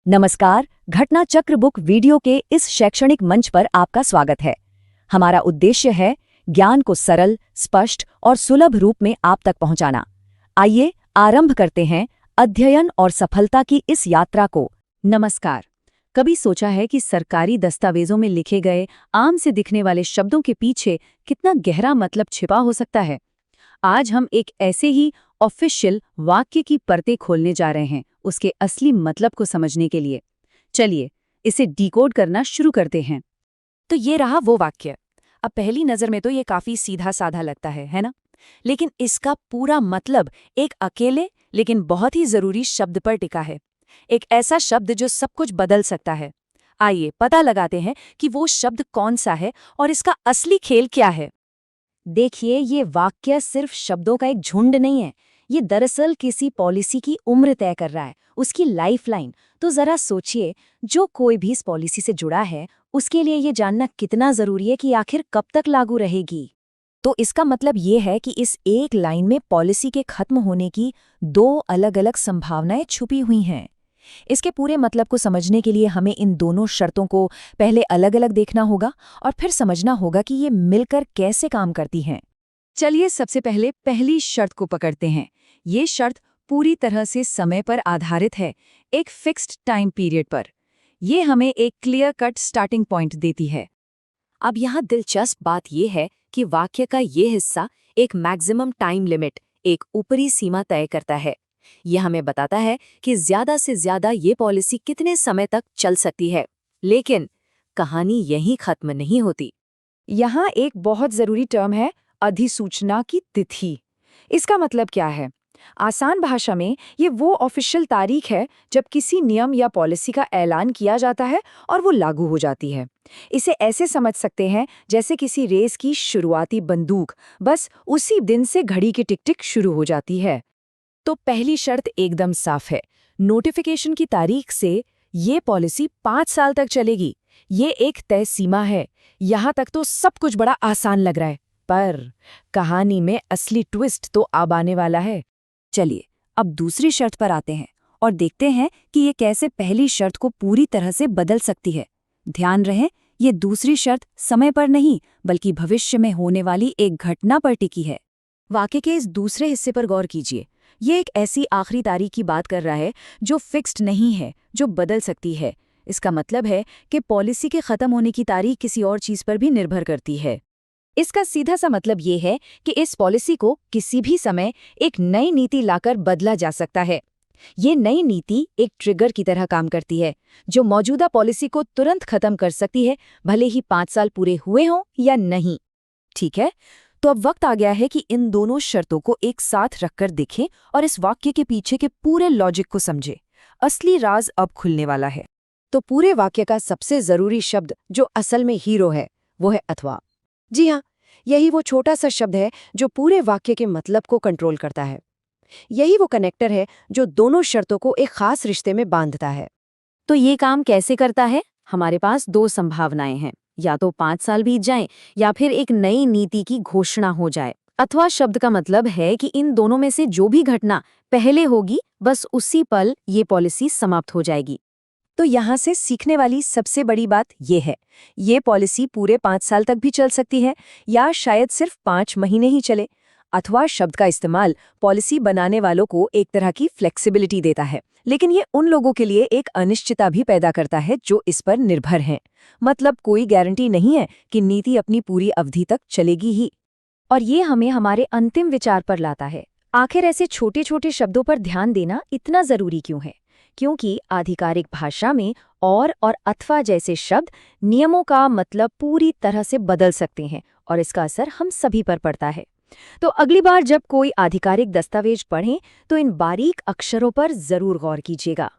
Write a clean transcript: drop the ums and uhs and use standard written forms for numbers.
नमस्कार, घटना चक्र बुक वीडियो के इस शैक्षणिक मंच पर आपका स्वागत है। हमारा उद्देश्य है ज्ञान को सरल, स्पष्ट और सुलभ रूप में आप तक पहुंचाना। आइए आरंभ करते हैं अध्ययन और सफलता की इस यात्रा को। नमस्कार। कभी सोचा है कि सरकारी दस्तावेजों में लिखे गए आम से दिखने वाले शब्दों के पीछे कितना गहरा मतलब छिपा हो सकता है? आज हम एक ऐसे ही ऑफिशियल वाक्य की परतें खोलने जा रहे हैं, उसके असली मतलब को समझने के लिए। चलिए इसे डिकोड करना शुरू करते हैं। तो ये रहा वो वाक्य। अब पहली नज़र में तो ये काफ़ी सीधा साधा लगता है ना? लेकिन इसका पूरा मतलब एक अकेले लेकिन बहुत ही ज़रूरी शब्द पर टिका है। एक ऐसा शब्द जो सब कुछ बदल सकता है। आइए पता लगाते हैं कि वो शब्द कौन सा है और इसका असली खेल क्या है। देखिए, ये वाक्य सिर्फ शब्दों का एक झुंड नहीं है। ये दरअसल किसी पॉलिसी की उम्र तय कर रहा है, उसकी लाइफलाइन। तो जरा सोचिए, जो कोई भी इस पॉलिसी से जुड़ा है, उसके लिए ये जानना कितना जरूरी है कि आखिर कब तक लागू रहेगी। तो इसका मतलब ये है कि इस एक लाइन में पॉलिसी के खत्म होने की दो अलग-अलग संभावनाएं छुपी हुई हैं। इसके पूरे मतलब को समझने के लिए हमें इन दोनों शर्तों को पहले अलग-अलग देखना होगा और फिर समझना होगा कि ये मिलकर कैसे काम करती हैं। चलिए सबसे पहले पहली शर्त को पकड़ते हैं। ये शर्त पूरी तरह से समय पर आधारित है, एक फिक्स्ड टाइम पीरियड पर। ये हमें एक क्लियर कट स्टार्टिंग पॉइंट देती है। अब यहाँ दिलचस्प बात यह है कि वाक्य का ये हिस्सा एक मैक्सिमम टाइम लिमिट, एक ऊपरी सीमा तय करता है। यह हमें बताता है कि ज्यादा से ज्यादा ये पॉलिसी कितने समय तक चल सकती है। लेकिन कहानी यहीं खत्म नहीं होती। यहाँ एक बहुत जरूरी टर्म है, अधिसूचना की तिथि। इसका मतलब क्या है? आसान भाषा में ये वो ऑफिशियल तारीख है जब किसी नियम या पॉलिसी का ऐलान किया जाता है और वो लागू हो जाती है। इसे ऐसे समझ सकते हैं जैसे किसी रेस की शुरुआती बंदूक, बस उसी दिन से घड़ी की टिक टिक शुरू हो जाती है। तो पहली शर्त एकदम साफ है। नोटिफिकेशन की तारीख से ये पॉलिसी 5 साल तक चलेगी। ये एक तय सीमा है। यहाँ तक तो सब कुछ बड़ा आसान लग रहा है, पर कहानी में असली ट्विस्ट तो अब आने वाला है। चलिए अब दूसरी शर्त पर आते हैं और देखते हैं कि ये कैसे पहली शर्त को पूरी तरह से बदल सकती है। ध्यान रहे, ये दूसरी शर्त समय पर नहीं बल्कि भविष्य में होने वाली एक घटना पर टिकी है। वाक्य के इस दूसरे हिस्से पर गौर कीजिए। ये एक ऐसी आखिरी तारीख की बात कर रहा है जो फिक्स्ड नहीं है, जो बदल सकती है। इसका मतलब है कि पॉलिसी के खत्म होने की तारीख किसी और चीज पर भी निर्भर करती है। इसका सीधा सा मतलब ये है कि इस पॉलिसी को किसी भी समय एक नई नीति लाकर बदला जा सकता है। ये नई नीति एक ट्रिगर की तरह काम करती है, जो मौजूदा पॉलिसी को तुरंत खत्म कर सकती है, भले ही 5 साल पूरे हुए हों या नहीं। ठीक है, तो अब वक्त आ गया है कि इन दोनों शर्तों को एक साथ रखकर देखें और इस वाक्य के पीछे के पूरे लॉजिक को समझें। असली राज अब खुलने वाला है। तो पूरे वाक्य का सबसे जरूरी शब्द जो असल में हीरो है, वो है अथवा। जी हाँ, यही वो छोटा सा शब्द है जो पूरे वाक्य के मतलब को कंट्रोल करता है। यही वो कनेक्टर है जो दोनों शर्तों को एक खास रिश्ते में बांधता है। तो ये काम कैसे करता है? हमारे पास दो संभावनाएं हैं, या तो 5 साल बीत जाएं या फिर एक नई नीति की घोषणा हो जाए। अथवा शब्द का मतलब है कि इन दोनों में से जो भी घटना पहले होगी, बस उसी पल ये पॉलिसी समाप्त हो जाएगी। तो यहाँ से सीखने वाली सबसे बड़ी बात ये है, ये पॉलिसी पूरे 5 साल तक भी चल सकती है या शायद सिर्फ 5 महीने ही चले। अथवा शब्द का इस्तेमाल पॉलिसी बनाने वालों को एक तरह की फ्लेक्सिबिलिटी देता है, लेकिन ये उन लोगों के लिए एक अनिश्चितता भी पैदा करता है जो इस पर निर्भर हैं। मतलब कोई गारंटी नहीं है कि नीति अपनी पूरी अवधि तक चलेगी ही। और ये हमें हमारे अंतिम विचार पर लाता है। आखिर ऐसे छोटे छोटे शब्दों पर ध्यान देना इतना जरूरी क्यों है? क्योंकि आधिकारिक भाषा में और अथवा जैसे शब्द नियमों का मतलब पूरी तरह से बदल सकते हैं और इसका असर हम सभी पर पड़ता है। तो अगली बार जब कोई आधिकारिक दस्तावेज पढ़ें तो इन बारीक अक्षरों पर जरूर गौर कीजिएगा।